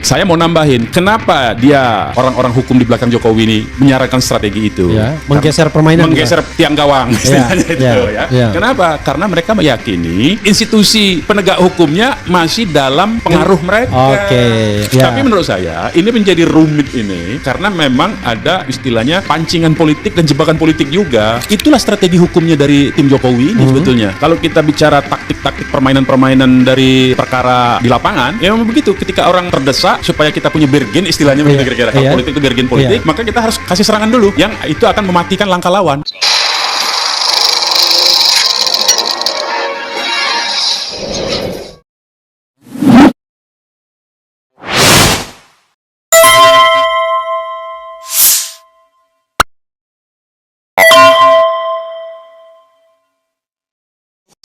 saya mau nambahin, kenapa dia orang-orang hukum di belakang Jokowi ini menyarankan strategi itu? Ya, menggeser permainan. Menggeser tiang gawang, istilahnya itu ya. Kenapa? Karena mereka meyakini institusi penegak hukumnya masih dalam pengaruh mereka. Tapi menurut saya ini menjadi rumit ini karena memang ada istilahnya pancingan politik dan jebakan politik juga. Itulah strategi hukumnya dari tim Jokowi ini sebetulnya. Kalau kita bicara taktik-taktik permainan-permainan dari perkara di lapangan, ya memang begitu. Ketika orang terdesak supaya kita punya bergen, istilahnya begitu kira-kira. Kalau politik itu bergen politik, maka kita harus kasih serangan dulu yang itu akan mematikan langkah lawan.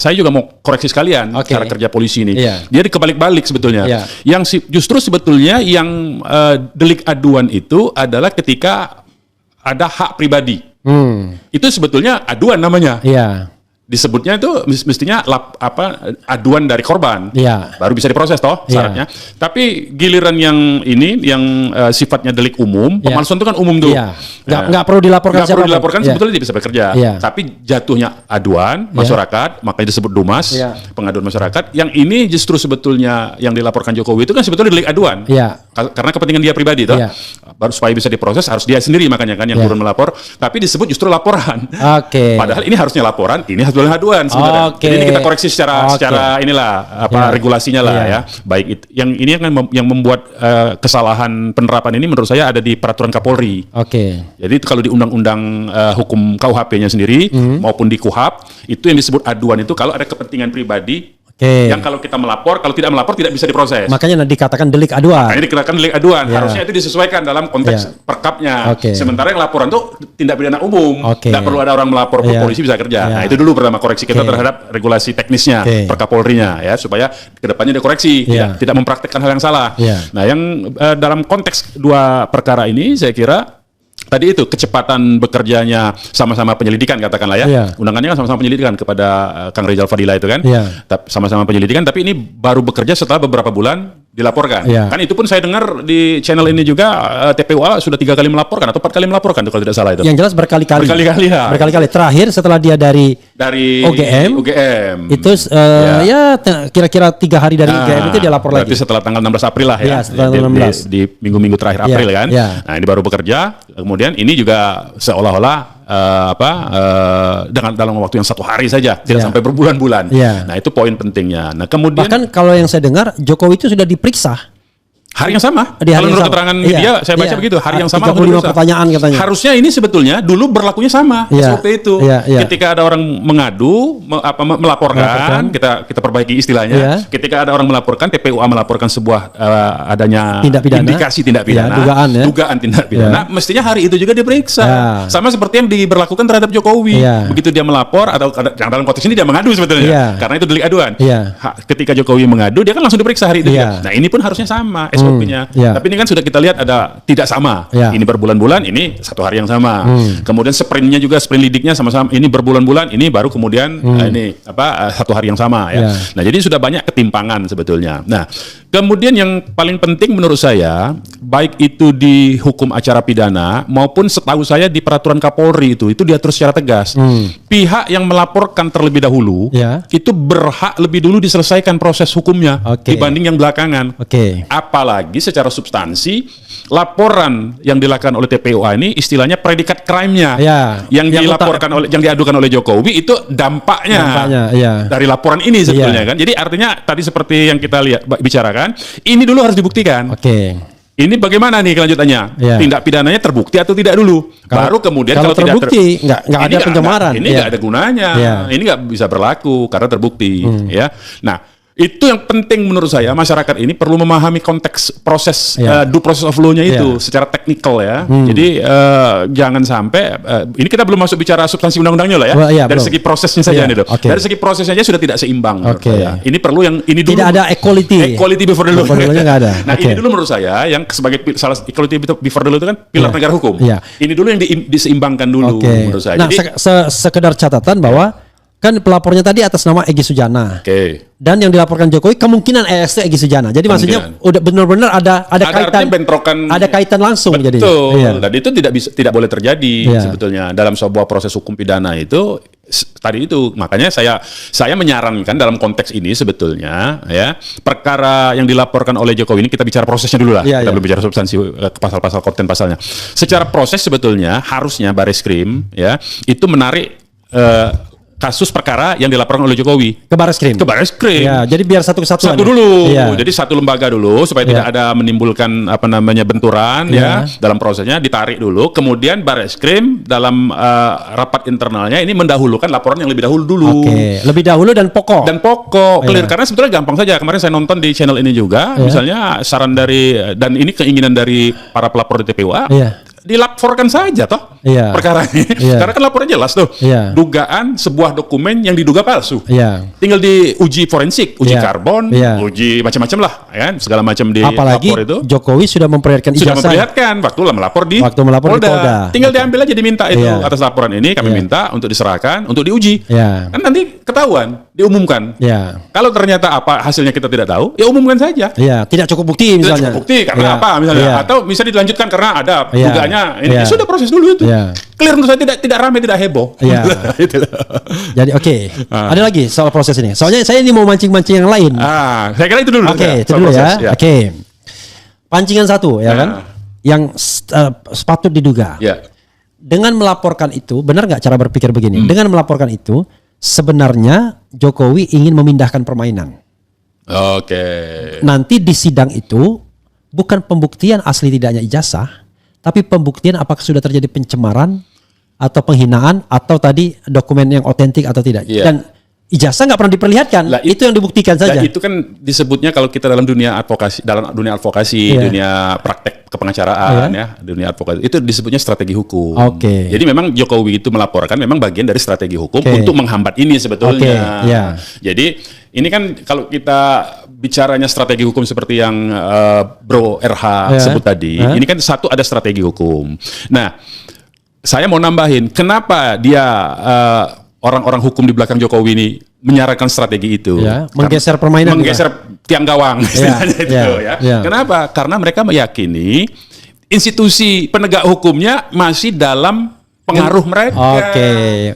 Saya juga mau koreksi sekalian cara kerja polisi ini. Dia kebalik-balik sebetulnya. Yang justru sebetulnya yang delik aduan itu adalah ketika ada hak pribadi. Itu sebetulnya aduan namanya. Disebutnya itu mestinya aduan dari korban, baru bisa diproses toh syaratnya. Tapi giliran yang ini yang sifatnya delik umum, pemalsuan itu kan umum tuh, nggak perlu dilaporkan. Nggak perlu dilaporkan, sebetulnya dia bisa bekerja. Tapi jatuhnya aduan masyarakat, makanya disebut Dumas, pengaduan masyarakat. Yang ini justru sebetulnya yang dilaporkan Jokowi itu kan sebetulnya delik aduan, karena kepentingan dia pribadi toh. Baru supaya bisa diproses harus dia sendiri makanya kan yang turun melapor. Tapi disebut justru laporan. Padahal ini harusnya laporan, ini harus aduan sebenarnya. Jadi ini kita koreksi secara inilah regulasinya lah ya. Baik itu yang ini yang membuat kesalahan penerapan ini menurut saya ada di peraturan Kapolri. Jadi itu kalau di undang-undang hukum KUHP-nya sendiri maupun di KUHAP itu yang disebut aduan itu kalau ada kepentingan pribadi. Yang kalau kita melapor, kalau tidak melapor tidak bisa diproses. Makanya dikatakan delik aduan. Makanya dikatakan delik aduan. Harusnya itu disesuaikan dalam konteks perkapnya. Sementara yang laporan itu tindak pidana umum. Tidak perlu ada orang melapor, polisi bisa kerja. Nah itu dulu pertama koreksi kita terhadap regulasi teknisnya, Perkapolrinya ya, supaya kedepannya dikoreksi, tidak mempraktekkan hal yang salah. Nah yang dalam konteks dua perkara ini saya kira tadi itu kecepatan bekerjanya sama-sama penyelidikan katakanlah ya. Undangannya kan sama-sama penyelidikan kepada Kang Rizal Fadila itu kan. Sama-sama penyelidikan tapi ini baru bekerja setelah beberapa bulan dilaporkan. Kan itu pun saya dengar di channel ini juga TPUA sudah 3 kali melaporkan atau 4 kali melaporkan kalau tidak salah itu. Yang jelas berkali-kali. Berkali-kali. Terakhir setelah dia dari UGM. Itu kira-kira 3 hari dari UGM itu dia lapor lagi. Berarti setelah tanggal 16 April lah ya. Setelah 16. Di minggu-minggu terakhir April kan. Nah, ini baru bekerja. Kemudian ini juga seolah-olah dengan dalam waktu yang 1 hari saja, tidak sampai berbulan-bulan. Nah itu poin pentingnya. Nah kemudian bahkan kalau yang saya dengar Jokowi itu sudah diperiksa hari yang sama. Kalau menurut keterangan media saya baca begitu, hari yang sama. 35 pertanyaan katanya. Harusnya ini sebetulnya dulu berlakunya sama SOP itu. Ketika ada orang mengadu, melaporkan, kita perbaiki istilahnya. Ketika ada orang melaporkan, TPUA melaporkan sebuah adanya indikasi tindak pidana, dugaan tindak pidana, mestinya hari itu juga diperiksa. Sama seperti yang diberlakukan terhadap Jokowi. Begitu dia melapor atau dalam konteks ini dia mengadu sebetulnya, karena itu delik aduan. Ketika Jokowi mengadu, dia kan langsung diperiksa hari itu. Nah ini pun harusnya sama SOP-nya. Tapi ini kan sudah kita lihat ada tidak sama. Ini berbulan-bulan, ini 1 hari yang sama. Kemudian sprintnya juga, sprint lidiknya sama-sama. Ini berbulan-bulan, ini baru kemudian ini 1 hari yang sama ya. Nah, jadi sudah banyak ketimpangan sebetulnya. Nah, kemudian yang paling penting menurut saya, baik itu di hukum acara pidana maupun setahu saya di peraturan Kapolri itu diatur secara tegas. Pihak yang melaporkan terlebih dahulu itu berhak lebih dulu diselesaikan proses hukumnya dibanding yang belakangan. Apalagi secara substansi laporan yang dilakukan oleh TPUA ini istilahnya predikat crime-nya yang diadukan oleh Jokowi itu dampaknya dari laporan ini sebetulnya kan. Jadi artinya tadi seperti yang kita bicarakan, ini dulu harus dibuktikan. Ini bagaimana nih kelanjutannya? Tindak pidananya terbukti atau tidak dulu? Baru kemudian kalau terbukti nggak ada pencemaran. Ini nggak ada gunanya. Ini nggak bisa berlaku karena terbukti. Ya. Nah, itu yang penting menurut saya, masyarakat ini perlu memahami konteks proses due process of law-nya itu secara teknikal ya. Jadi jangan sampai ini kita belum masuk bicara substansi undang-undangnya lah ya. Dari segi prosesnya saja nih, dari segi prosesnya aja sudah tidak seimbang menurut saya. Ini perlu yang ini dulu. Tidak ada equality before the law. Nggak ada. Nah, ini dulu menurut saya yang sebagai salah equality before the law itu kan pilar negara hukum. Ini dulu yang diseimbangkan dulu menurut saya. Nah, sekedar catatan bahwa kan pelapornya tadi atas nama Egy Sujana. Dan yang dilaporkan Jokowi kemungkinan EST Egy Sujana. Jadi maksudnya udah benar-benar ada kaitan bentrokan, ada kaitan langsung. Betul. Jadi. Dan itu tidak boleh terjadi sebetulnya dalam sebuah proses hukum pidana itu tadi itu. Makanya saya menyarankan dalam konteks ini sebetulnya ya, perkara yang dilaporkan oleh Jokowi ini kita bicara prosesnya dulu lah. Kita belum bicara substansi pasal-pasal konten pasalnya. Secara proses sebetulnya harusnya Bareskrim ya itu menarik kasus perkara yang dilaporkan oleh Jokowi ke Bareskrim. Ya, jadi biar satu kesatuan. Satu dulu. Jadi satu lembaga dulu supaya tidak ada menimbulkan benturan ya dalam prosesnya, ditarik dulu. Kemudian Bareskrim dalam rapat internalnya ini mendahulukan laporan yang lebih dahulu dulu. Lebih dahulu dan pokok. Clear karena sebetulnya gampang saja. Kemarin saya nonton di channel ini juga, misalnya saran dari dan ini keinginan dari para pelapor di TPUA. Dilaporkan saja toh perkara ini. Karena kan laporannya jelas tuh. Dugaan sebuah dokumen yang diduga palsu. Tinggal diuji forensik, uji karbon, uji macam-macam lah, kan segala macam di lapor itu. Jokowi sudah memperlihatkan ijazah. Sudah memperlihatkan waktu melapor di Polda. Tinggal diambil aja, diminta itu atas laporan ini kami minta untuk diserahkan, untuk diuji. Kan nanti ketahuan, diumumkan. Kalau ternyata apa hasilnya kita tidak tahu, ya umumkan saja. Tidak cukup bukti misalnya. Tidak cukup bukti karena apa misalnya, atau bisa dilanjutkan karena ada dugaan. Ini sudah proses dulu itu. Clear menurut saya, tidak ramai, tidak heboh. Jadi ada lagi soal proses ini. Soalnya saya ini mau mancing-mancing yang lain. Saya kira itu dulu. Itu dulu ya. Pancingan satu ya kan, yang sepatut diduga. Dengan melaporkan itu, benar nggak cara berpikir begini? Dengan melaporkan itu, sebenarnya Jokowi ingin memindahkan permainan. Nanti di sidang itu bukan pembuktian asli tidaknya ijazah, tapi pembuktian apakah sudah terjadi pencemaran atau penghinaan atau tadi dokumen yang otentik atau tidak. Dan ijazah nggak pernah diperlihatkan. Itu yang dibuktikan saja. Itu kan disebutnya kalau kita dalam dunia advokasi, dunia praktek kepengacaraan dunia advokasi, itu disebutnya strategi hukum. Jadi memang Jokowi itu melaporkan memang bagian dari strategi hukum untuk menghambat ini sebetulnya. Jadi ini kan kalau kita bicaranya strategi hukum seperti yang Bro RH sebut tadi, ini kan satu ada strategi hukum. Nah, saya mau nambahin, kenapa dia orang-orang hukum di belakang Jokowi ini menyarankan strategi itu? Menggeser permainan, menggeser tiang gawang, Kenapa? Karena mereka meyakini institusi penegak hukumnya masih dalam pengaruh mereka.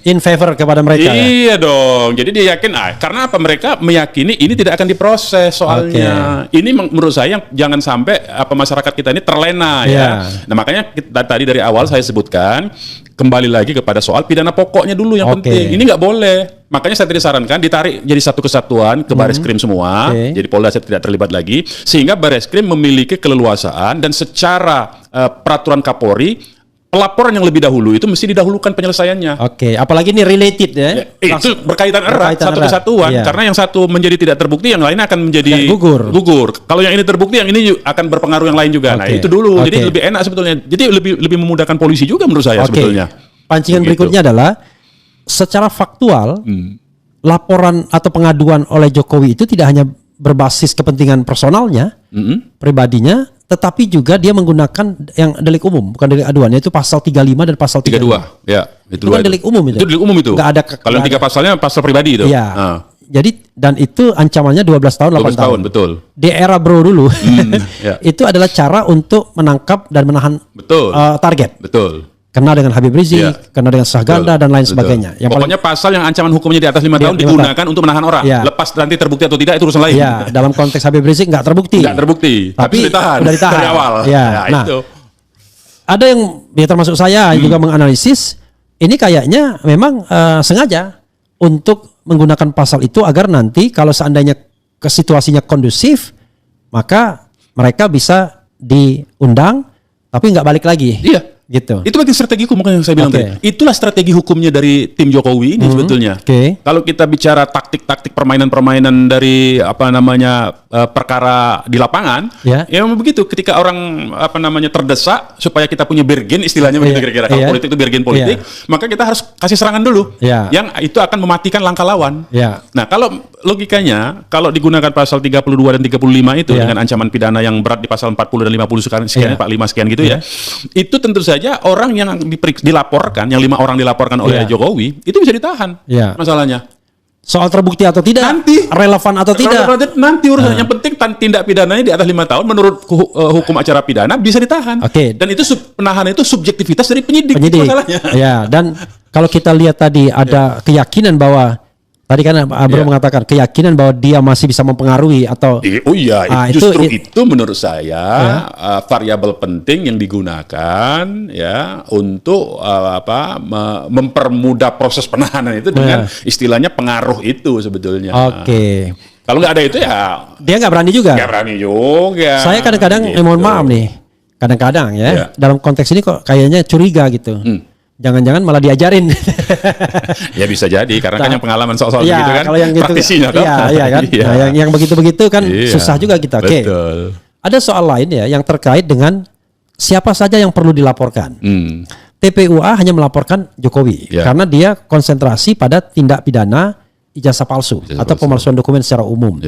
In favor kepada mereka. Iya dong. Jadi dia yakin, karena apa, mereka meyakini ini tidak akan diproses soalnya. Ini menurut saya yang jangan sampai masyarakat kita ini terlena ya. Nah makanya tadi dari awal saya sebutkan, kembali lagi kepada soal pidana pokoknya dulu yang penting. Ini nggak boleh. Makanya saya tadi sarankan ditarik jadi satu kesatuan ke Bareskrim semua. Jadi Polda tidak terlibat lagi, sehingga Bareskrim memiliki keleluasaan dan secara peraturan Kapolri, pelaporan yang lebih dahulu itu mesti didahulukan penyelesaiannya. Apalagi ini related ya. Itu berkaitan erat satu kesatuan. Karena yang satu menjadi tidak terbukti, yang lain akan menjadi gugur. Kalau yang ini terbukti, yang ini akan berpengaruh yang lain juga. Nah itu dulu. Jadi lebih enak sebetulnya. Jadi lebih memudahkan polisi juga menurut saya sebetulnya. Pancingan berikutnya adalah secara faktual laporan atau pengaduan oleh Jokowi itu tidak hanya berbasis kepentingan personalnya, pribadinya, tetapi juga dia menggunakan yang delik umum, bukan delik aduan, yaitu pasal 35 dan pasal 32. Itu kan delik umum itu. Itu delik umum itu. Nggak ada. Kalau yang 3 pasalnya pasal pribadi itu. Jadi dan itu ancamannya 12 tahun, 8 tahun. Betul. Di era Bro dulu, itu adalah cara untuk menangkap dan menahan target. Kena dengan Habib Rizik, kena dengan Sahganda dan lain sebagainya. Yang pokoknya pasal yang ancaman hukumnya di atas 5 tahun digunakan untuk menahan orang. Lepas nanti terbukti atau tidak itu urusan lain. Dalam konteks Habib Rizik nggak terbukti. Tapi sudah ditahan dari awal. Itu. Ada yang termasuk saya juga menganalisis ini kayaknya memang sengaja untuk menggunakan pasal itu agar nanti kalau seandainya situasinya kondusif, maka mereka bisa diundang tapi nggak balik lagi. Gitu. Itu bagian strategi hukum yang saya bilang tadi. Itulah strategi hukumnya dari tim Jokowi ini sebetulnya. Kalau kita bicara taktik-taktik permainan-permainan dari perkara di lapangan, ya memang begitu. Ketika orang terdesak supaya kita punya bergen, istilahnya begitu kira-kira. Kalau politik itu bergen politik, maka kita harus kasih serangan dulu. Yang itu akan mematikan langkah lawan. Nah, kalau logikanya kalau digunakan pasal 32 dan 35 itu dengan ancaman pidana yang berat di pasal 40 dan 50 sekian, 45 sekian gitu ya. Itu tentu saja orang yang dilaporkan, yang 5 orang dilaporkan oleh Jokowi, itu bisa ditahan masalahnya. Soal terbukti atau tidak, nanti relevan atau tidak, nanti urusan. Yang penting tindak pidananya di atas 5 tahun menurut hukum acara pidana bisa ditahan. Dan itu penahanan itu subjektivitas dari penyidik. Itu masalahnya. Ya, dan kalau kita lihat tadi ada keyakinan bahwa tadi kan Bro mengatakan keyakinan bahwa dia masih bisa mempengaruhi atau justru itu menurut saya variabel penting yang digunakan ya untuk mempermudah proses penahanan itu dengan istilahnya pengaruh itu sebetulnya. Kalau nggak ada itu ya dia nggak berani juga. Nggak berani juga. Saya kadang-kadang mohon maaf nih, kadang-kadang ya dalam konteks ini kok kayaknya curiga gitu. Jangan-jangan malah diajarin. Ya bisa jadi karena kan yang pengalaman soal begitu kan kalau yang gitu, praktisinya iya kan. Nah, yang begitu-begitu kan susah juga kita. Ada soal lain ya yang terkait dengan siapa saja yang perlu dilaporkan. TPUA hanya melaporkan Jokowi karena dia konsentrasi pada tindak pidana ijazah palsu atau pemalsuan dokumen secara umum.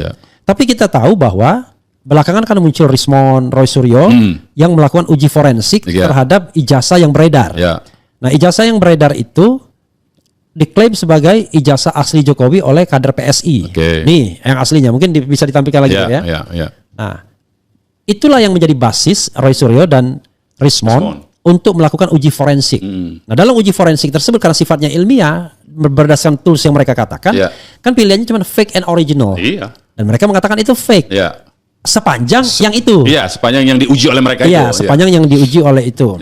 Tapi kita tahu bahwa belakangan kan muncul Rismon, Roy Suryo yang melakukan uji forensik terhadap ijazah yang beredar. Nah, ijazah yang beredar itu diklaim sebagai ijazah asli Jokowi oleh kader PSI. Nih, yang aslinya mungkin bisa ditampilkan lagi ya. Nah, itulah yang menjadi basis Roy Suryo dan Rismon untuk melakukan uji forensik. Nah, dalam uji forensik tersebut karena sifatnya ilmiah berdasarkan tools yang mereka katakan, kan pilihannya cuma fake and original. Dan mereka mengatakan itu fake. Sepanjang yang itu. Sepanjang yang diuji oleh mereka itu. Sepanjang yang diuji oleh itu.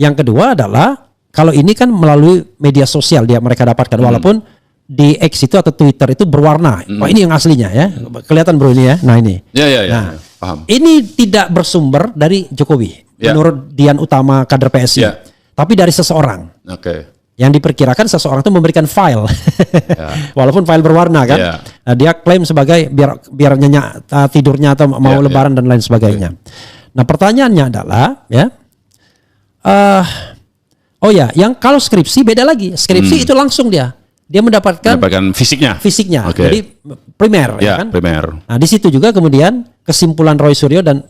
Yang kedua adalah kalau ini kan melalui media sosial mereka dapatkan walaupun di X itu atau Twitter itu berwarna. Oh ini yang aslinya ya. Kelihatan Bro ini ya. Nah ini. Nah, paham. Ini tidak bersumber dari Jokowi menurut Dian Utama kader PSI. Tapi dari seseorang. Yang diperkirakan seseorang itu memberikan file. Walaupun file berwarna kan. Nah, dia klaim sebagai biar nyenyak tidurnya atau mau lebaran dan lain sebagainya. Nah, pertanyaannya adalah yang kalau skripsi beda lagi. Skripsi itu langsung dia mendapatkan fisiknya. Jadi primer kan? Primer. Nah, di situ juga kemudian kesimpulan Roy Suryo dan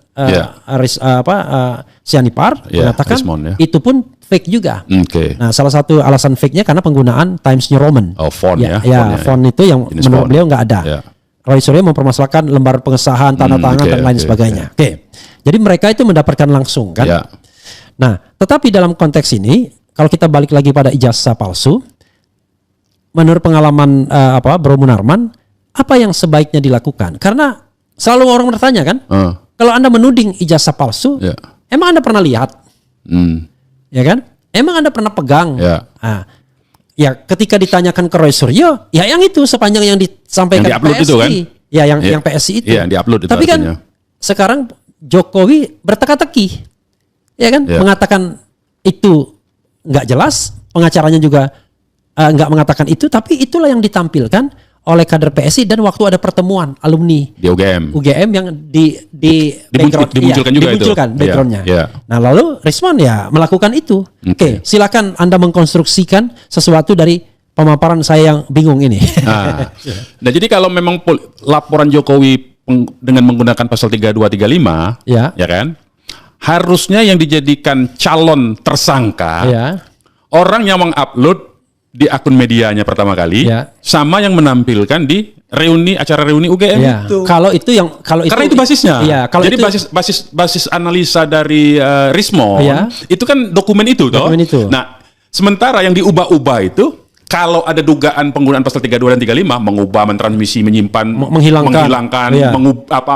Sianipar mengatakan itu pun fake juga. Nah, salah satu alasan fake-nya karena penggunaan Times New Roman. Font font itu yang menurut beliau nggak ada. Roy Suryo mempermasalahkan lembar pengesahan, tanda tangan dan lain sebagainya. Jadi mereka itu mendapatkan langsung kan. Nah, tetapi dalam konteks ini, kalau kita balik lagi pada ijazah palsu, menurut pengalaman Bro Munarman, apa yang sebaiknya dilakukan? Karena selalu orang bertanya kan, kalau Anda menuding ijazah palsu, emang Anda pernah lihat? Ya kan? Emang Anda pernah pegang? Ketika ditanyakan ke Roy Suryo, ya yang itu sepanjang yang disampaikan yang di-upload PSI, itu kan? Yang PSI itu. Yang di-upload itu. Tapi artinya. Kan sekarang Jokowi berteka-teki. Ya kan, mengatakan itu nggak jelas, pengacaranya juga nggak mengatakan itu, tapi itulah yang ditampilkan oleh kader PSI dan waktu ada pertemuan alumni di UGM yang dimunculkan backgroundnya. Nah lalu Rismon melakukan itu. Silakan Anda mengkonstruksikan sesuatu dari pemaparan saya yang bingung ini. Nah jadi kalau memang laporan Jokowi dengan menggunakan pasal 32, 35, ya kan? Harusnya yang dijadikan calon tersangka orang yang mengupload di akun medianya pertama kali sama yang menampilkan di acara reuni UGM itu. Karena itu basisnya. Jadi itu, basis analisa dari Rismon itu kan dokumen itu toh. Nah, sementara yang diubah-ubah itu kalau ada dugaan penggunaan pasal 32 dan 35 mengubah, mentransmisi, menyimpan, menghilangkan,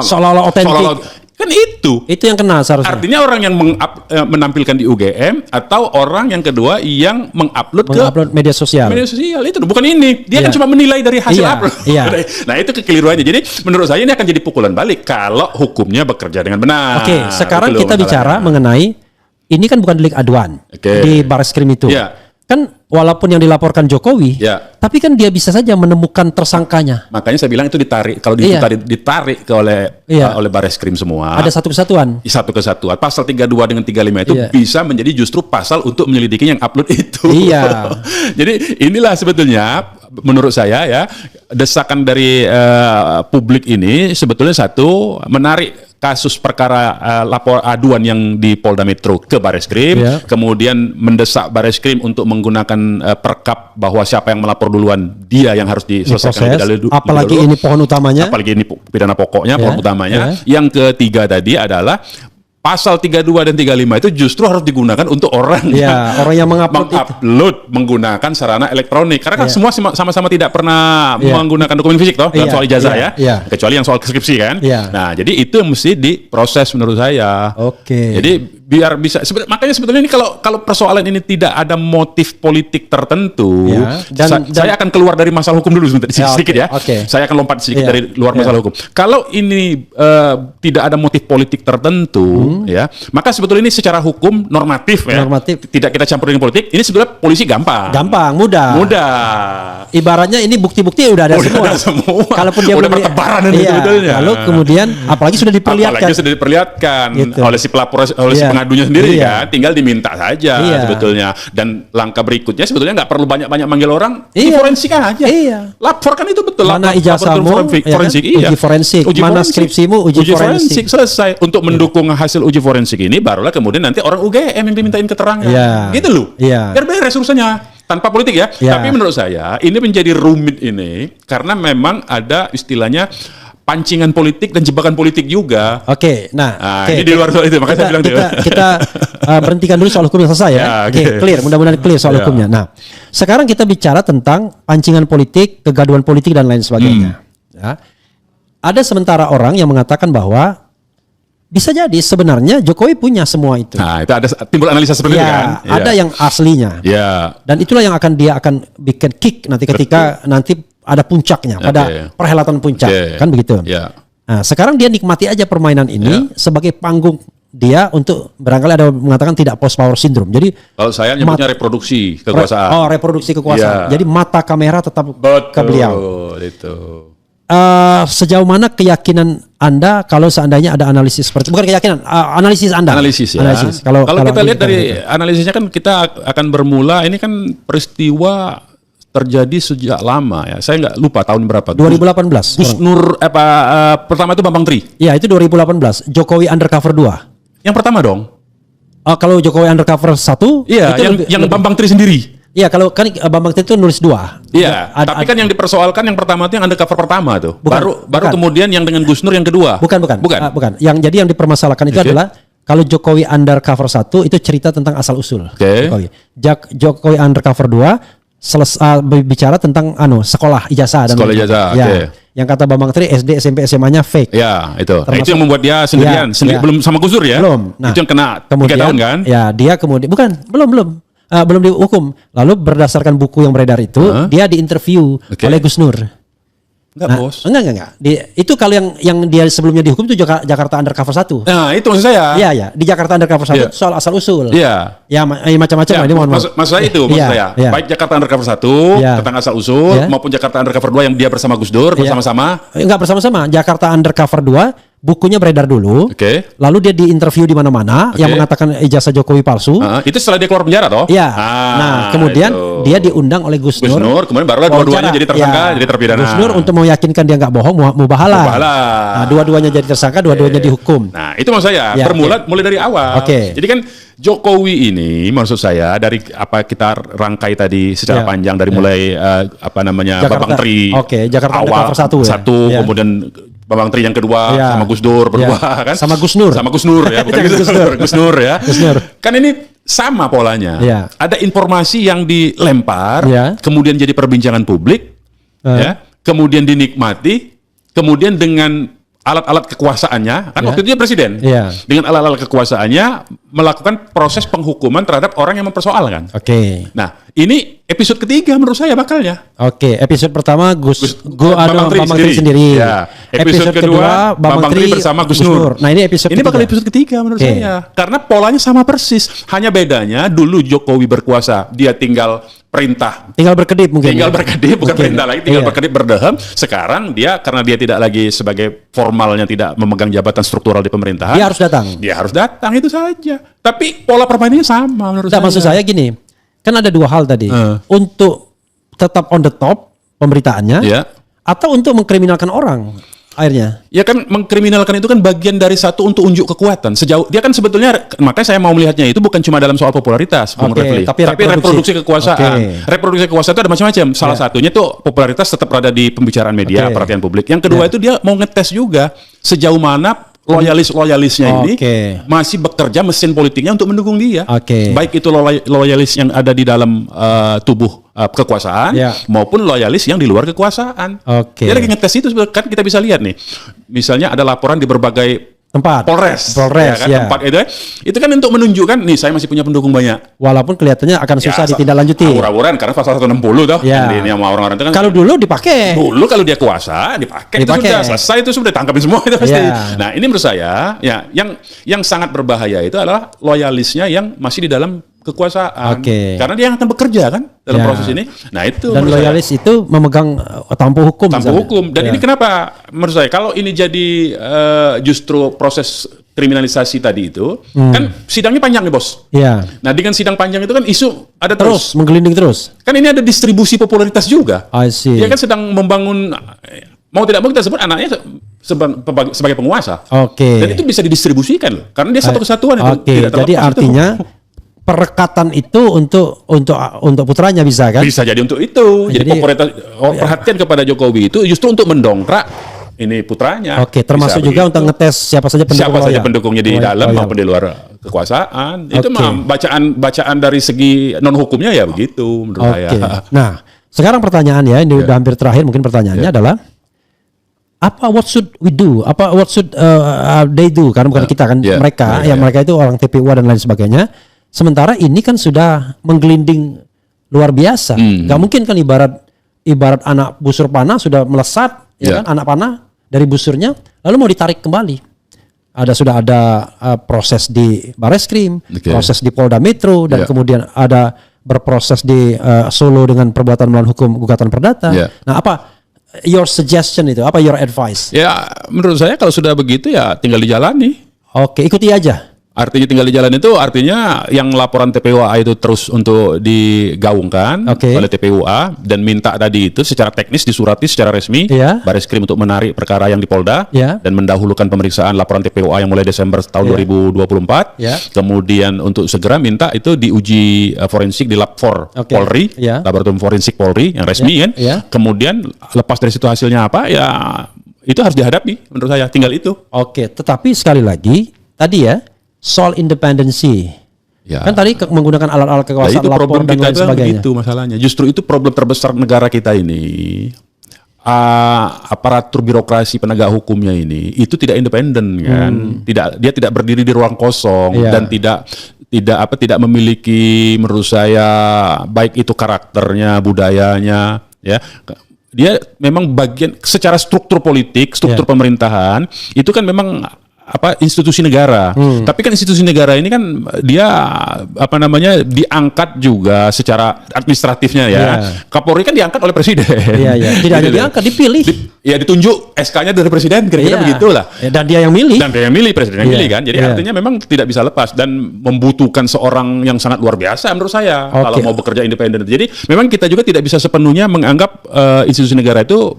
seolah-olah otentik. Kan itu yang kena seharusnya. Artinya orang yang menampilkan di UGM atau orang yang kedua yang mengupload ke media sosial. Media sosial itu bukan ini. Dia kan cuma menilai dari hasil upload. Nah, itu kekeliruannya. Jadi menurut saya ini akan jadi pukulan balik kalau hukumnya bekerja dengan benar. Sekarang kita bicara mengenai ini kan bukan delik aduan di Barreskrim itu. Kan walaupun yang dilaporkan Jokowi, tapi kan dia bisa saja menemukan tersangkanya. Makanya saya bilang itu ditarik. Kalau ditarik oleh Barreskrim semua. Ada satu kesatuan. Satu kesatuan. Pasal 32 dengan 35 itu bisa menjadi justru pasal untuk menyelidiki yang upload itu. Jadi inilah sebetulnya menurut saya desakan dari publik ini sebetulnya satu menarik kasus perkara lapor aduan yang di Polda Metro ke Bareskrim, kemudian mendesak Bareskrim untuk menggunakan perkap bahwa siapa yang melapor duluan dia yang harus diselesaikan lebih dulu. Apalagi ini pohon utamanya. Apalagi ini pidana pokoknya, pohon utamanya. Yang ketiga tadi adalah pasal 32 dan 35 itu justru harus digunakan untuk orang yang mengupload menggunakan sarana elektronik. Karena kan semua sama-sama tidak pernah menggunakan dokumen fisik toh dalam soal ijazah kecuali yang soal skripsi kan. Nah, jadi itu yang mesti diproses menurut saya. Jadi biar bisa makanya sebetulnya ini kalau persoalan ini tidak ada motif politik tertentu, saya akan keluar dari masalah hukum dulu sedikit ya. Saya akan lompat sedikit dari luar masalah hukum. Kalau ini tidak ada motif politik tertentu, maka sebetulnya ini secara hukum normatif, tidak kita campur dengan politik. Ini sebetulnya polisi gampang, mudah. Ibaratnya ini bukti-bukti udah ada semua. Kalaupun dia udah bertebaran sebetulnya. Lalu kemudian apalagi sudah diperlihatkan gitu. Oleh si pelapor, oleh si pengadunya sendiri kan, tinggal diminta saja sebetulnya. Dan langkah berikutnya sebetulnya nggak perlu banyak-banyak manggil orang, forensik aja. Laporkan itu betul. Mana ijazahmu, uji forensik. Mana skripsimu, uji forensik. Selesai. Untuk mendukung hasil uji forensik ini, barulah kemudian nanti orang UGM yang dimintain keterangan. Gitu loh. Biar beres urusannya. Tanpa politik ya. Tapi menurut saya ini menjadi rumit ini karena memang ada istilahnya pancingan politik dan jebakan politik juga. Ini di luar soal itu, makanya saya bilang kita berhentikan dulu soal hukumnya selesai ya. Clear, mudah-mudahan clear soal hukumnya. Nah, sekarang kita bicara tentang pancingan politik, kegaduhan politik dan lain sebagainya. Ada sementara orang yang mengatakan bahwa bisa jadi sebenarnya Jokowi punya semua itu. Nah, itu ada timbul analisa seperti itu kan. Ada yang aslinya. Dan itulah yang dia akan bikin kick nanti ketika nanti ada puncaknya pada perhelatan puncak, kan begitu. Nah, sekarang dia nikmati aja permainan ini sebagai panggung dia untuk barangkali ada mengatakan tidak post power syndrome. Jadi kalau saya nyebutnya reproduksi kekuasaan. Reproduksi kekuasaan. Jadi mata kamera tetap ke beliau. Itu. Sejauh mana keyakinan Anda kalau seandainya ada analisis seperti bukan keyakinan, analisis Anda. Analisis. Kalau kita lihat dari analisisnya kan kita akan bermula ini kan peristiwa terjadi sejak lama ya. Saya nggak lupa tahun berapa. 2018. Gus Nur pertama itu Bambang Tri. Iya, itu 2018. Jokowi undercover 2. Yang pertama dong. Kalau Jokowi undercover 1, iya, yang Bambang Tri sendiri. Iya, kalau kan Bambang Tri itu nulis 2. Iya, tapi kan yang dipersoalkan yang pertama itu yang undercover pertama tuh. Baru kemudian yang dengan Gus Nur yang kedua. Bukan. Jadi yang dipermasalahkan itu adalah kalau Jokowi undercover 1 itu cerita tentang asal usul. Jokowi undercover 2 bicara tentang sekolah ijazah dan yang kata Bambang Tri SD SMP SMA-nya fake. Ya, itu. Itu yang membuat dia sendirian, belum sama Gus Dur ya? Belum. Nah, itu yang kena 3 tahun kan? Ya, dia kemudian belum dihukum. Lalu berdasarkan buku yang beredar itu, dia diinterview oleh Gus Nur. Bos. Enggak. Itu kalau yang dia sebelumnya dihukum itu Jakarta undercover 1. Nah, itu maksud saya. Iya. Di Jakarta undercover 1 soal asal usul. Iya. Ya, macam-macam lah ini maksud saya itu saya. Baik Jakarta undercover 1 tentang asal usul maupun Jakarta undercover 2 yang dia bersama Gus Dur bersama-sama. Enggak bersama-sama. Jakarta undercover 2 bukunya beredar dulu, lalu dia diinterview di mana-mana yang mengatakan ijazah Jokowi palsu. Itu setelah dia keluar penjara toh? Iya. Kemudian dia diundang oleh Gus Nur. Kemudian barulah dua-duanya jadi tersangka, jadi terpidana. Gus Nur untuk meyakinkan dia nggak bohong, mubahalah. Nah, dua-duanya jadi tersangka, dua-duanya dihukum. Nah, itu maksud saya. Mulai dari awal. Jadi kan Jokowi ini maksud saya dari apa kita rangkai tadi secara panjang dari mulai Bambang Tri Jakarta awal satu kemudian Bambang Tri yang kedua sama Gus Dur berdua kan sama Gus Nur ya bukan Gus Nur ya kan ini sama polanya ada informasi yang dilempar kemudian jadi perbincangan publik kemudian dinikmati kemudian dengan alat-alat kekuasaannya kan waktu itu dia presiden dengan alat-alat kekuasaannya melakukan proses penghukuman terhadap orang yang mempersoalkan. Nah ini episode ketiga menurut saya bakalnya. Episode pertama Bambang Tri sendiri. Episode kedua Bambang Tri bersama Gus Nur. Nah ini bakal episode ketiga menurut saya karena polanya sama persis. Hanya bedanya dulu Jokowi berkuasa dia tinggal berkedip mungkin. Bukan perintah lagi, tinggal berkedip berdehem. Sekarang dia karena dia tidak lagi sebagai formalnya tidak memegang jabatan struktural di pemerintahan. Dia harus datang itu saja. Tapi pola permainannya sama menurut saya. Maksud saya gini, kan ada 2 hal tadi. Untuk tetap on the top pemberitaannya atau untuk mengkriminalkan orang. akhirnya? Ya kan mengkriminalkan itu kan bagian dari satu untuk unjuk kekuatan. Sejauh dia kan sebetulnya, makanya saya mau melihatnya itu bukan cuma dalam soal popularitas, tapi reproduksi kekuasaan. Reproduksi kekuasaan itu ada macam-macam. Salah satunya tuh popularitas tetap berada di pembicaraan media, perhatian publik. Yang kedua itu dia mau ngetes juga sejauh mana loyalisnya ini masih bekerja mesin politiknya untuk mendukung dia. Baik itu loyalis yang ada di dalam tubuh kekuasaan maupun loyalis yang di luar kekuasaan. Dia lagi ngetes itu kan, kita bisa lihat nih. Misalnya ada laporan di berbagai tempat, Polres ya kan, tempat itu kan untuk menunjukkan nih saya masih punya pendukung banyak. Walaupun kelihatannya akan susah ditindaklanjuti. Awur-awuran karena pasal 160 toh. Ini sama orang-orang itu kan. Kalau dulu dipakai. Dulu kalau dia kuasa dipakai. Itu sudah selesai, itu sudah tangkapin semua itu pasti. Nah, ini menurut saya ya yang sangat berbahaya itu adalah loyalisnya yang masih di dalam kekuasaan. Karena dia yang akan bekerja kan dalam proses ini. Nah, itu dan loyalis itu memegang tampu hukum. Dan ini kenapa menurut saya kalau ini jadi justru proses kriminalisasi tadi itu kan sidangnya panjang nih bos. Nah, dengan sidang panjang itu kan isu ada terus menggelinding terus. Kan ini ada distribusi popularitas juga. Dia kan sedang membangun, mau tidak mau kita sebut anaknya sebagai penguasa. Dan itu bisa didistribusikan loh. Karena dia satu kesatuan itu. Jadi artinya perekatan itu untuk putranya bisa kan? Bisa jadi untuk itu. Jadi popularitas, perhatian kepada Jokowi itu justru untuk mendongkrak ini putranya. Termasuk juga untuk ngetes siapa saja pendukungnya di dalam maupun di luar kekuasaan. Itu mah bacaan dari segi non hukumnya ya begitu menurut saya. Nah, sekarang pertanyaan ya, ini udah hampir terakhir, mungkin pertanyaannya adalah what should we do? What should they do? Karena bukan kita kan, mereka mereka itu orang TPUA dan lain sebagainya. Sementara ini kan sudah menggelinding luar biasa. Gak mungkin kan ibarat anak busur panah sudah melesat, kan, anak panah dari busurnya, lalu mau ditarik kembali. Sudah ada proses di Bareskrim, proses di Polda Metro, dan kemudian ada berproses di Solo dengan perbuatan melawan hukum gugatan perdata. Nah, apa your suggestion itu? Apa your advice? Ya, menurut saya kalau sudah begitu ya tinggal dijalani. Ikuti aja. Artinya tinggal di jalan itu artinya yang laporan TPUA itu terus untuk digaungkan oleh TPUA dan minta tadi itu secara teknis disurati secara resmi Bareskrim untuk menarik perkara yang di Polda dan mendahulukan pemeriksaan laporan TPUA yang mulai Desember tahun 2024. Kemudian untuk segera minta itu diuji forensik di Lab 4 Polri, Laboratorium Forensik Polri yang resmi kan. Kemudian lepas dari situ hasilnya apa ya itu harus dihadapi menurut saya, tinggal itu. Tetapi sekali lagi tadi ya soal independensi. Kan tadi menggunakan alat-alat kekuasaan lapor dan lain sebagainya. Itu masalahnya. Justru itu problem terbesar negara kita ini. Aparatur birokrasi penegak hukumnya ini itu tidak independen kan. Dia tidak berdiri di ruang kosong dan tidak memiliki menurut saya baik itu karakternya, budayanya ya. Dia memang bagian secara struktur politik, struktur pemerintahan itu kan memang institusi negara. Tapi kan institusi negara ini kan dia diangkat juga secara administratifnya ya. Kapolri kan diangkat oleh presiden. Tidak hanya diangkat, dipilih. Ditunjuk SK-nya dari presiden, kira-kira begitulah. Dan dia yang milih. Presiden yang milih kan. Jadi artinya memang tidak bisa lepas dan membutuhkan seorang yang sangat luar biasa menurut saya kalau mau bekerja independen. Jadi memang kita juga tidak bisa sepenuhnya menganggap institusi negara itu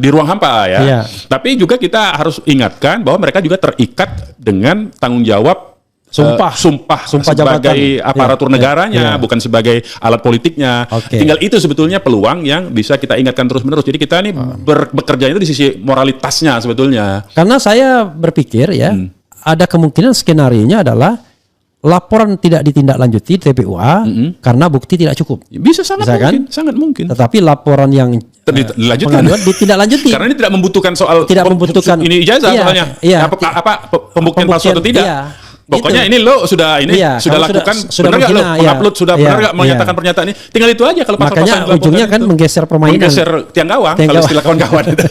di ruang hampa ya. Tapi juga kita harus ingatkan bahwa mereka juga terikat dengan tanggung jawab sumpah sebagai aparatur negaranya, bukan sebagai alat politiknya. Tinggal itu sebetulnya peluang yang bisa kita ingatkan terus-menerus. Jadi kita ini bekerja itu di sisi moralitasnya sebetulnya. Karena saya berpikir ada kemungkinan skenarionya adalah laporan tidak ditindaklanjuti TPUA karena bukti tidak cukup. Bisa sangat mungkin. Tetapi laporan yang ditindaklanjuti karena ini tidak membutuhkan soal ini ijazah soalnya. Pembuktian palsu atau tidak. Pokoknya ini lo sudah lakukan benar nggak lo mengupload benar nggak menyatakan pernyataan ini, tinggal itu aja. Kalau makanya ujungnya kan menggeser permainan, menggeser tiang gawang kalau istilah kawan-kawan itu.